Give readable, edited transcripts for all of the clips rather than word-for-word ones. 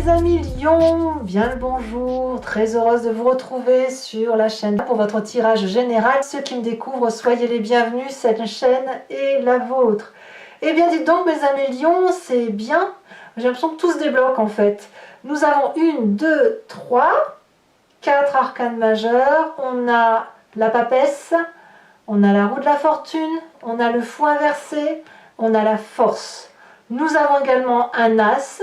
Mes amis Lions, bien le bonjour, très heureuse de vous retrouver sur la chaîne pour votre tirage général. Ceux qui me découvrent, soyez les bienvenus, cette chaîne est la vôtre. Eh bien dites donc mes amis Lions, c'est bien, j'ai l'impression que tout se débloque en fait. Nous avons 1, 2, 3, 4 arcanes majeurs, on a la papesse, on a la roue de la fortune, on a le fou inversé, on a la force. Nous avons également un as,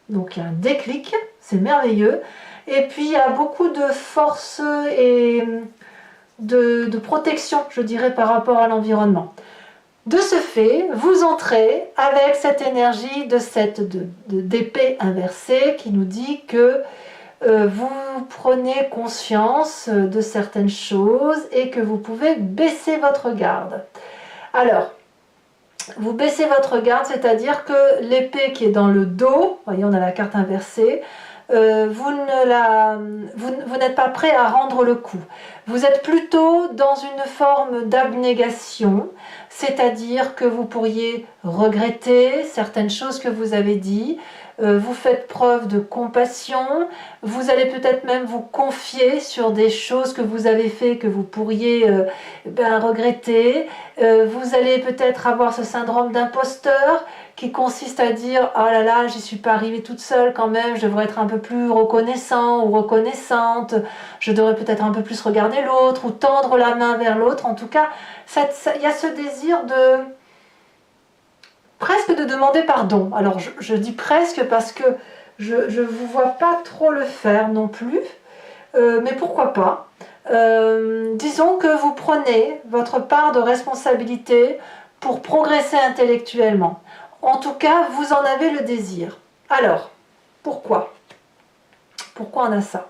donc un déclic, c'est merveilleux. Et puis il y a beaucoup de force et de protection, je dirais, par rapport à l'environnement. De ce fait, vous entrez avec cette énergie d'épée inversée qui nous dit que vous prenez conscience de certaines choses et que vous pouvez baisser votre garde. Alors, vous baissez votre garde, c'est-à-dire que l'épée qui est dans le dos, voyez on a la carte inversée, vous n'êtes pas prêt à rendre le coup. Vous êtes plutôt dans une forme d'abnégation, c'est-à-dire que vous pourriez regretter certaines choses que vous avez dites, vous faites preuve de compassion, vous allez peut-être même vous confier sur des choses que vous avez fait que vous pourriez regretter, vous allez peut-être avoir ce syndrome d'imposteur qui consiste à dire « Oh là là, j'y suis pas arrivée toute seule quand même, je devrais être un peu plus reconnaissant ou reconnaissante, je devrais peut-être un peu plus regarder l'autre ou tendre la main vers l'autre. » En tout cas, il y a ce désir de presque de demander pardon. Alors je dis presque parce que je ne vous vois pas trop le faire non plus, mais pourquoi pas. Disons que vous prenez votre part de responsabilité pour progresser intellectuellement. En tout cas, vous en avez le désir. Alors, pourquoi? Pourquoi on a ça?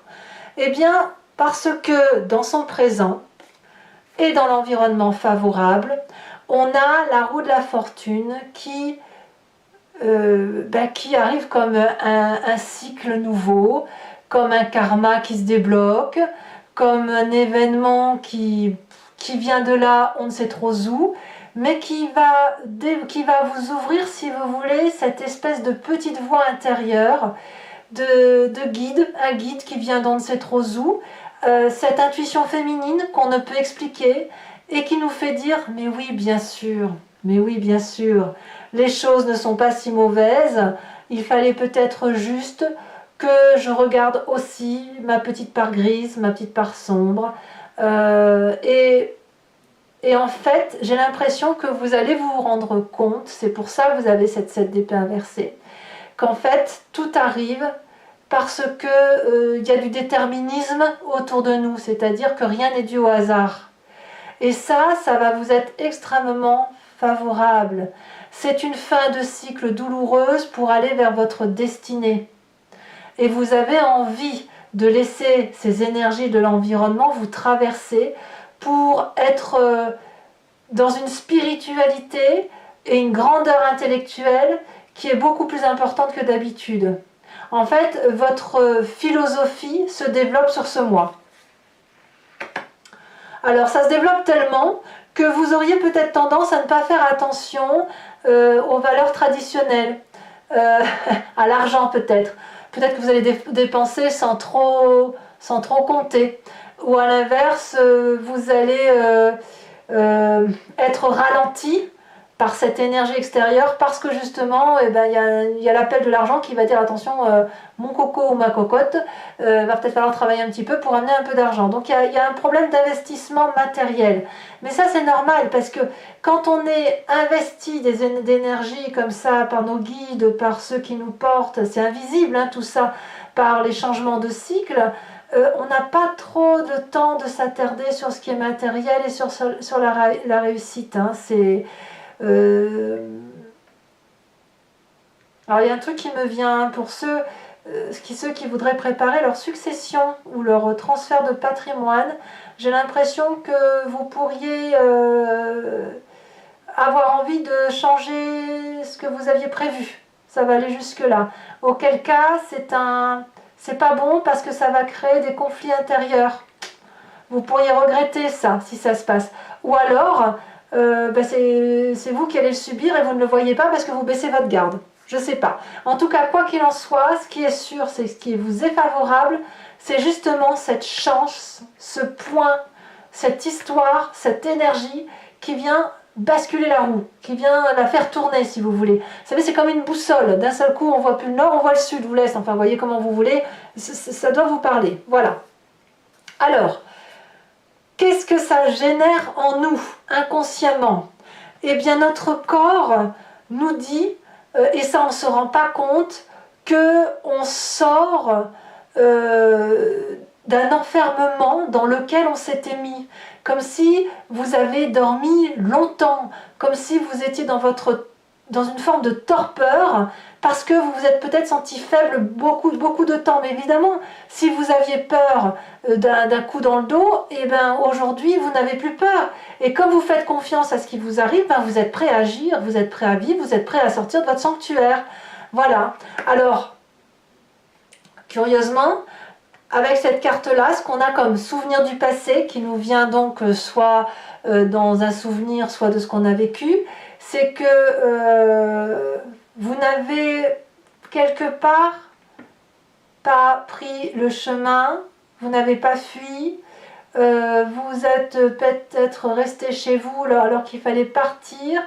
Eh bien, parce que dans son présent et dans l'environnement favorable, on a la roue de la fortune qui arrive comme un cycle nouveau, comme un karma qui se débloque, comme un événement qui vient de là, on ne sait trop où, mais qui va vous ouvrir, si vous voulez, cette espèce de petite voix intérieure de guide, un guide qui vient d'on ne sait trop où, cette intuition féminine qu'on ne peut expliquer et qui nous fait dire « mais oui, bien sûr, mais oui, bien sûr, les choses ne sont pas si mauvaises, il fallait peut-être juste que je regarde aussi ma petite part grise, ma petite part sombre. » Et en fait, j'ai l'impression que vous allez vous rendre compte, c'est pour ça que vous avez cette 7 d'épée inversée, qu'en fait, tout arrive parce qu'il y a du déterminisme autour de nous, c'est-à-dire que rien n'est dû au hasard. Et ça va vous être extrêmement favorable. C'est une fin de cycle douloureuse pour aller vers votre destinée. Et vous avez envie de laisser ces énergies de l'environnement vous traverser pour être dans une spiritualité et une grandeur intellectuelle qui est beaucoup plus importante que d'habitude. En fait, votre philosophie se développe sur ce mois. Alors ça se développe tellement que vous auriez peut-être tendance à ne pas faire attention aux valeurs traditionnelles, à l'argent peut-être. Peut-être que vous allez dépenser sans trop compter. Ou à l'inverse, vous allez être ralenti par cette énergie extérieure parce que justement y a l'appel de l'argent qui va dire attention, mon coco ou ma cocotte, va peut-être falloir travailler un petit peu pour amener un peu d'argent. Donc il y a un problème d'investissement matériel. Mais ça c'est normal parce que quand on est investi d'énergie comme ça par nos guides, par ceux qui nous portent, c'est invisible hein, tout ça, par les changements de cycle, on n'a pas trop de temps de s'attarder sur ce qui est matériel et sur la réussite. Hein. Alors il y a un truc qui me vient pour ceux qui voudraient préparer leur succession ou leur transfert de patrimoine. J'ai l'impression que vous pourriez avoir envie de changer ce que vous aviez prévu. Ça va aller jusque là. Auquel cas c'est pas bon parce que ça va créer des conflits intérieurs. Vous pourriez regretter ça si ça se passe. Ou alors c'est vous qui allez le subir et vous ne le voyez pas parce que vous baissez votre garde. Je sais pas. En tout cas, quoi qu'il en soit, ce qui est sûr, c'est ce qui vous est favorable, c'est justement cette chance, ce point, cette histoire, cette énergie qui vient basculer la roue, qui vient la faire tourner, si vous voulez. Vous savez, c'est comme une boussole. D'un seul coup, on voit plus le nord, on voit le sud ou l'est. Enfin, voyez comment vous voulez. Ça doit vous parler. Voilà. Alors, qu'est-ce que ça génère en nous, inconsciemment? Eh bien, notre corps nous dit, et ça on ne se rend pas compte, qu'on sort d'un enfermement dans lequel on s'était mis. Comme si vous avez dormi longtemps, comme si vous étiez dans une forme de torpeur, parce que vous vous êtes peut-être senti faible beaucoup de temps. Mais évidemment, si vous aviez peur d'un coup dans le dos, et ben aujourd'hui vous n'avez plus peur. Et comme vous faites confiance à ce qui vous arrive, ben vous êtes prêt à agir, vous êtes prêt à vivre, vous êtes prêt à sortir de votre sanctuaire. Voilà. Alors, curieusement, avec cette carte-là, ce qu'on a comme souvenir du passé, qui nous vient donc soit dans un souvenir, soit de ce qu'on a vécu, c'est que vous n'avez quelque part pas pris le chemin, vous n'avez pas fui, vous êtes peut-être resté chez vous alors qu'il fallait partir,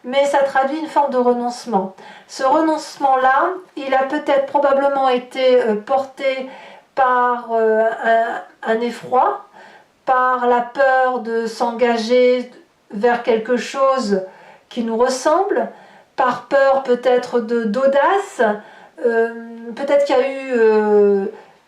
mais ça traduit une forme de renoncement. Ce renoncement-là, il a peut-être probablement été porté par un effroi, par la peur de s'engager vers quelque chose qui nous ressemble, par peur peut-être d'audace, peut-être qu'il y a eu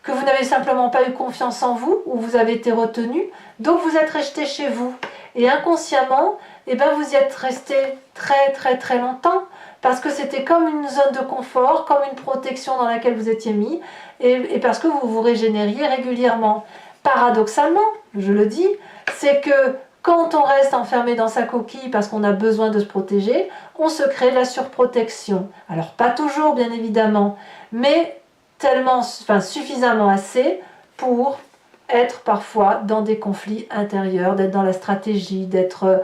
que vous n'avez simplement pas eu confiance en vous, ou vous avez été retenu, donc vous êtes resté chez vous. Et inconsciemment, eh ben vous y êtes resté très longtemps, parce que c'était comme une zone de confort, comme une protection dans laquelle vous étiez mis, et parce que vous vous régénériez régulièrement. Paradoxalement, je le dis, c'est que quand on reste enfermé dans sa coquille parce qu'on a besoin de se protéger, on se crée de la surprotection. Alors pas toujours bien évidemment, mais suffisamment assez pour être parfois dans des conflits intérieurs, d'être dans la stratégie, d'être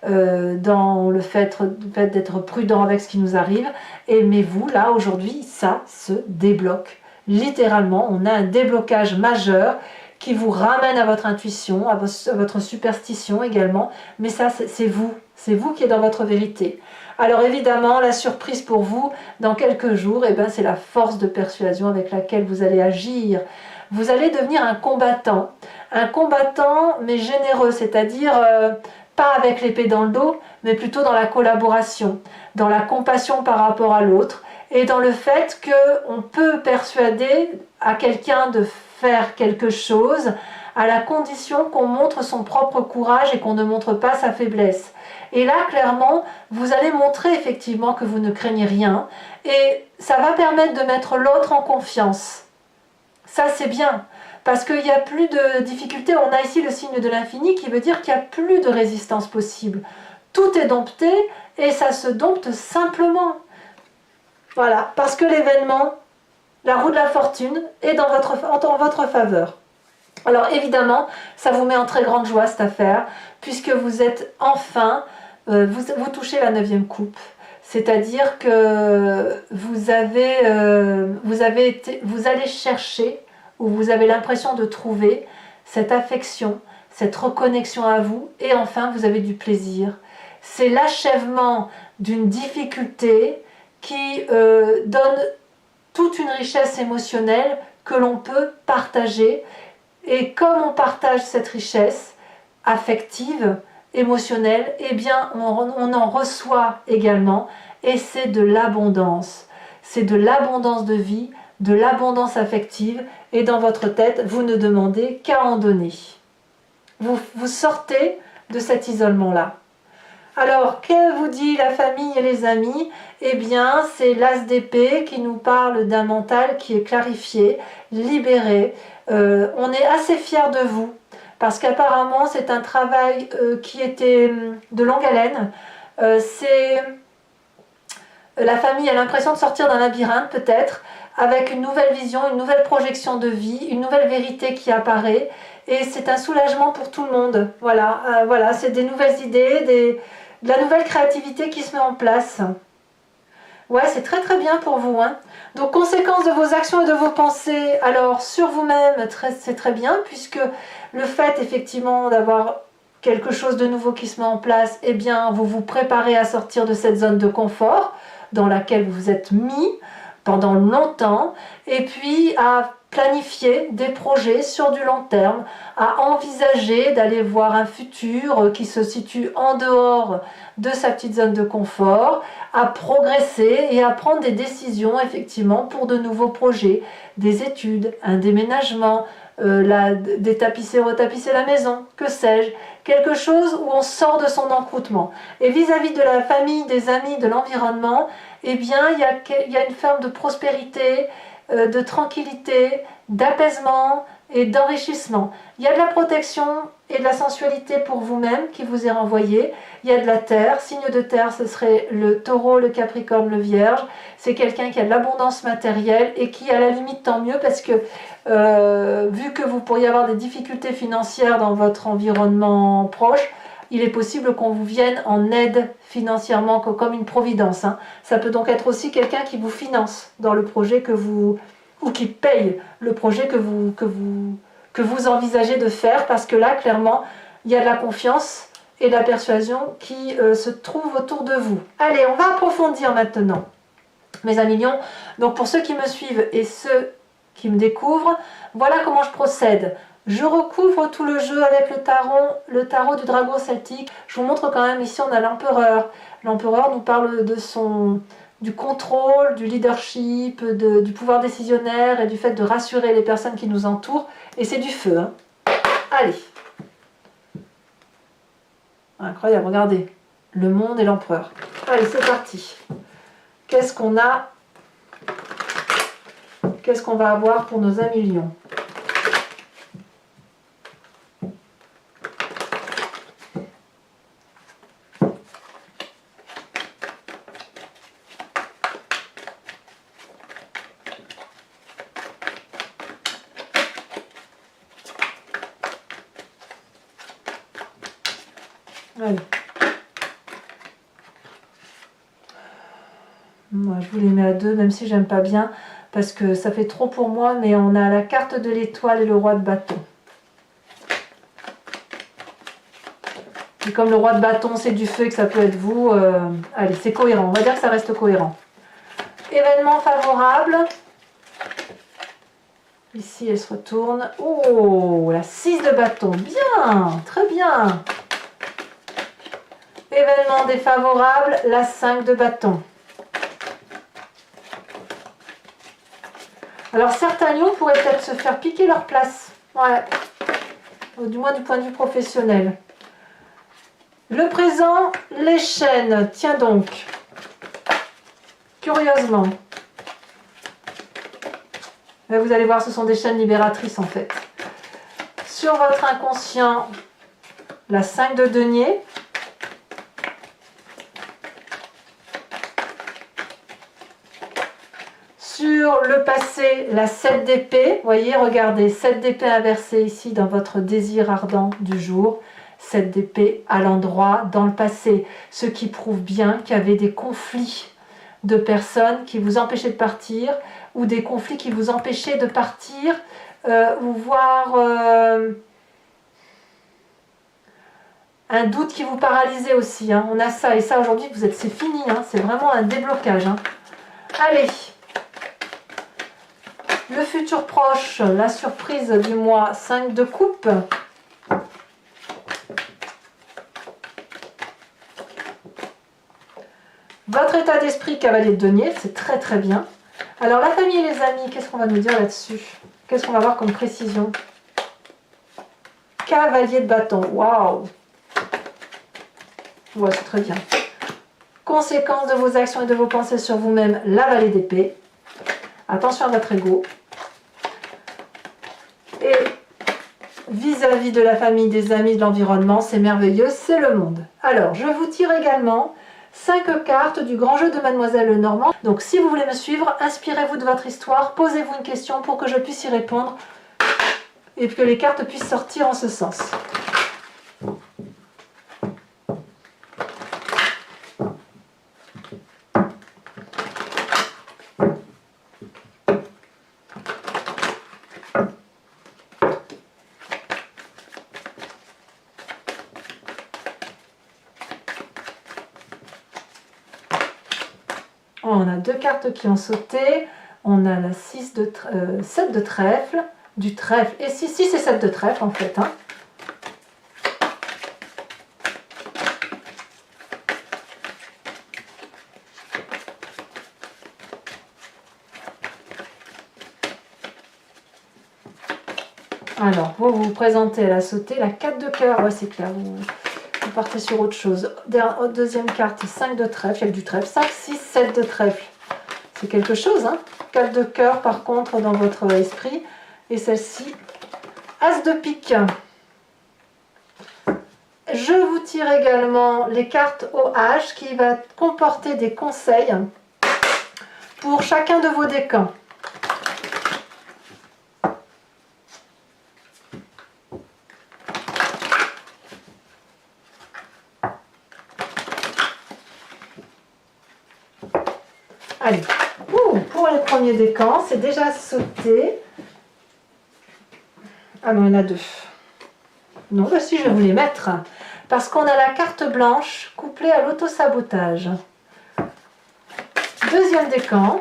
dans le fait d'être prudent avec ce qui nous arrive. Mais vous, là, aujourd'hui, ça se débloque. Littéralement, on a un déblocage majeur qui vous ramène à votre intuition, à votre superstition également. Mais ça, c'est vous qui êtes dans votre vérité. Alors évidemment, la surprise pour vous, dans quelques jours, c'est la force de persuasion avec laquelle vous allez agir. Vous allez devenir un combattant mais généreux, c'est-à-dire pas avec l'épée dans le dos, mais plutôt dans la collaboration, dans la compassion par rapport à l'autre, et dans le fait qu'on peut persuader à quelqu'un de faire quelque chose, à la condition qu'on montre son propre courage et qu'on ne montre pas sa faiblesse. Et là, clairement, vous allez montrer effectivement que vous ne craignez rien, et ça va permettre de mettre l'autre en confiance. Ça, c'est bien, parce qu'il n'y a plus de difficultés. On a ici le signe de l'infini qui veut dire qu'il n'y a plus de résistance possible. Tout est dompté, et ça se dompte simplement. Voilà, parce que l'événement, la roue de la fortune, est en votre faveur. Alors évidemment, ça vous met en très grande joie cette affaire, puisque vous êtes enfin, vous touchez la 9e coupe. C'est-à-dire que vous allez chercher, ou vous avez l'impression de trouver cette affection, cette reconnexion à vous, et enfin vous avez du plaisir. C'est l'achèvement d'une difficulté qui donne toute une richesse émotionnelle que l'on peut partager. Et comme on partage cette richesse affective, émotionnelle, on en reçoit également, et c'est de l'abondance. C'est de l'abondance de vie, de l'abondance affective, et dans votre tête, vous ne demandez qu'à en donner. Vous sortez de cet isolement-là. Alors, que vous dit la famille et les amis? C'est l'as d'épée qui nous parle d'un mental qui est clarifié, libéré. On est assez fiers de vous, parce qu'apparemment c'est un travail qui était de longue haleine. La famille a l'impression de sortir d'un labyrinthe peut-être, avec une nouvelle vision, une nouvelle projection de vie, une nouvelle vérité qui apparaît, et c'est un soulagement pour tout le monde. Voilà, c'est des nouvelles idées, de la nouvelle créativité qui se met en place. Ouais, c'est très très bien pour vous, hein. Donc, conséquence de vos actions et de vos pensées, alors sur vous-même, c'est très bien, puisque le fait effectivement d'avoir quelque chose de nouveau qui se met en place, eh bien, vous vous préparez à sortir de cette zone de confort dans laquelle vous vous êtes mis pendant longtemps, et puis à planifier des projets sur du long terme, à envisager d'aller voir un futur qui se situe en dehors de sa petite zone de confort, à progresser et à prendre des décisions effectivement pour de nouveaux projets, des études, un déménagement, détapisser, retapisser la maison, que sais-je, quelque chose où on sort de son encroutement. Et vis-à-vis de la famille, des amis, de l'environnement, eh bien il y a une forme de prospérité, de tranquillité, d'apaisement et d'enrichissement. Il y a de la protection et de la sensualité pour vous-même qui vous est renvoyée. Il y a de la terre, signe de terre, ce serait le taureau, le capricorne, le vierge. C'est quelqu'un qui a de l'abondance matérielle et qui, à la limite, tant mieux parce que vu que vous pourriez avoir des difficultés financières dans votre environnement proche, il est possible qu'on vous vienne en aide financièrement comme une providence, hein. Ça peut donc être aussi quelqu'un qui vous finance dans le projet ou qui paye le projet que vous envisagez de faire, parce que là, clairement, il y a de la confiance et de la persuasion qui se trouve autour de vous. Allez, on va approfondir maintenant, mes amis lions. Donc pour ceux qui me suivent et ceux qui me découvrent, voilà comment je procède. Je recouvre tout le jeu avec le tarot du dragon celtique. Je vous montre quand même, ici on a l'empereur. L'empereur nous parle du contrôle, du leadership, du pouvoir décisionnaire et du fait de rassurer les personnes qui nous entourent. Et c'est du feu, hein. Allez. Incroyable, regardez. Le monde et l'empereur. Allez, c'est parti. Qu'est-ce qu'on a? Qu'est-ce qu'on va avoir pour nos amis lions? Allez. Moi, je vous les mets à deux, même si j'aime pas bien, parce que ça fait trop pour moi, mais on a la carte de l'étoile et le roi de bâton. Et comme le roi de bâton, c'est du feu et que ça peut être vous, allez, c'est cohérent. On va dire que ça reste cohérent. Événement favorable. Ici, elle se retourne. Oh, la 6 de bâton. Bien, très bien. Événement défavorable, la 5 de bâton. Alors certains lions pourraient peut-être se faire piquer leur place. Ouais. Du moins du point de vue professionnel. Le présent, les chaînes. Tiens donc. Curieusement. Là, vous allez voir, ce sont des chaînes libératrices en fait. Sur votre inconscient, la 5 de denier. Sur le passé, la 7 d'épée. Vous voyez, regardez, 7 d'épée inversée ici dans votre désir ardent du jour. 7 d'épée à l'endroit dans le passé. Ce qui prouve bien qu'il y avait des conflits de personnes qui vous empêchaient de partir, ou des conflits qui vous empêchaient de partir, ou voir un doute qui vous paralysait aussi, hein. On a ça, et ça aujourd'hui, c'est fini, hein. C'est vraiment un déblocage, hein. Allez. Le futur proche, la surprise du mois, 5 de coupe. Votre état d'esprit, cavalier de denier, c'est très très bien. Alors la famille et les amis, qu'est-ce qu'on va nous dire là-dessus? Qu'est-ce qu'on va avoir comme précision? Cavalier de bâton, waouh! Ouais, c'est très bien. Conséquence de vos actions et de vos pensées sur vous-même, la vallée d'épée. Attention à votre ego. Et vis-à-vis de la famille, des amis, de l'environnement, c'est merveilleux, c'est le monde. Alors, je vous tire également 5 cartes du grand jeu de Mademoiselle Lenormand. Donc, si vous voulez me suivre, inspirez-vous de votre histoire, posez-vous une question pour que je puisse y répondre et que les cartes puissent sortir en ce sens. On a 2 cartes qui ont sauté. On a la 7 de trèfle, du trèfle, et 6 et 7 de trèfle en fait. Hein. Alors, vous présentez à la sautée la 4 de cœur, ouais c'est clair, vous partez sur autre chose. Deuxième carte, 5 de trèfle, il y a du trèfle, 5, 6, 7 de trèfle. C'est quelque chose, hein. 4 de cœur par contre dans votre esprit. Et celle-ci, As de pique. Je vous tire également les cartes OH qui va comporter des conseils pour chacun de vos décans. Allez, pour les premiers décans, c'est déjà sauté. Ah non, il y en a 2. Non, bah si, je vais vous les mettre. Parce qu'on a la carte blanche couplée à l'autosabotage. Deuxième décan.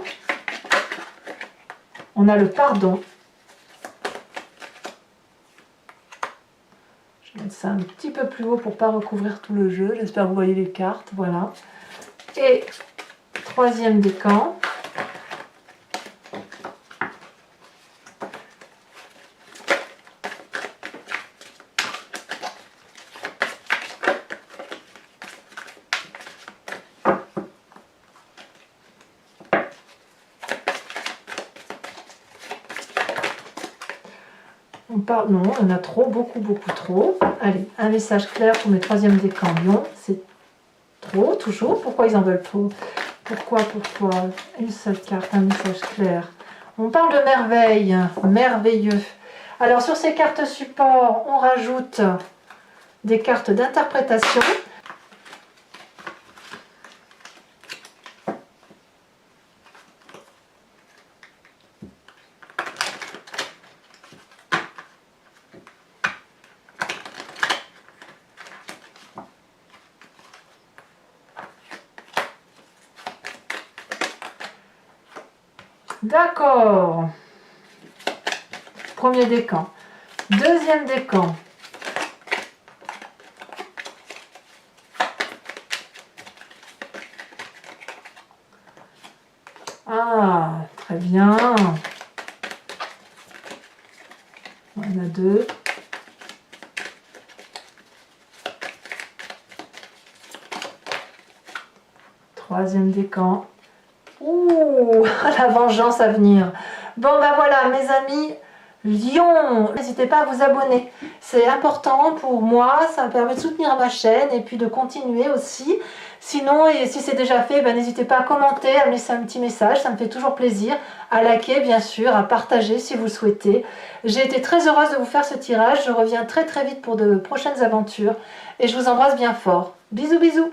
On a le pardon. Je vais mettre ça un petit peu plus haut pour ne pas recouvrir tout le jeu. J'espère que vous voyez les cartes. Voilà. Et troisième décan. Non, on a trop, beaucoup trop. Allez, un message clair pour mes troisièmes décans lion. C'est trop, toujours. Pourquoi ils en veulent trop? Pourquoi? Une seule carte, un message clair. On parle de merveille, merveilleux. Alors, sur ces cartes support, on rajoute des cartes d'interprétation. D'accord. Premier décan. Deuxième décan. Ah, très bien. On a 2. Troisième décan. Ouh, la vengeance à venir. Bon ben voilà mes amis, Lion, n'hésitez pas à vous abonner. C'est important pour moi, ça me permet de soutenir ma chaîne et puis de continuer aussi. Sinon, et si c'est déjà fait, ben, n'hésitez pas à commenter, à me laisser un petit message, ça me fait toujours plaisir. À liker bien sûr, à partager si vous le souhaitez. J'ai été très heureuse de vous faire ce tirage, je reviens très vite pour de prochaines aventures. Et je vous embrasse bien fort. Bisous bisous.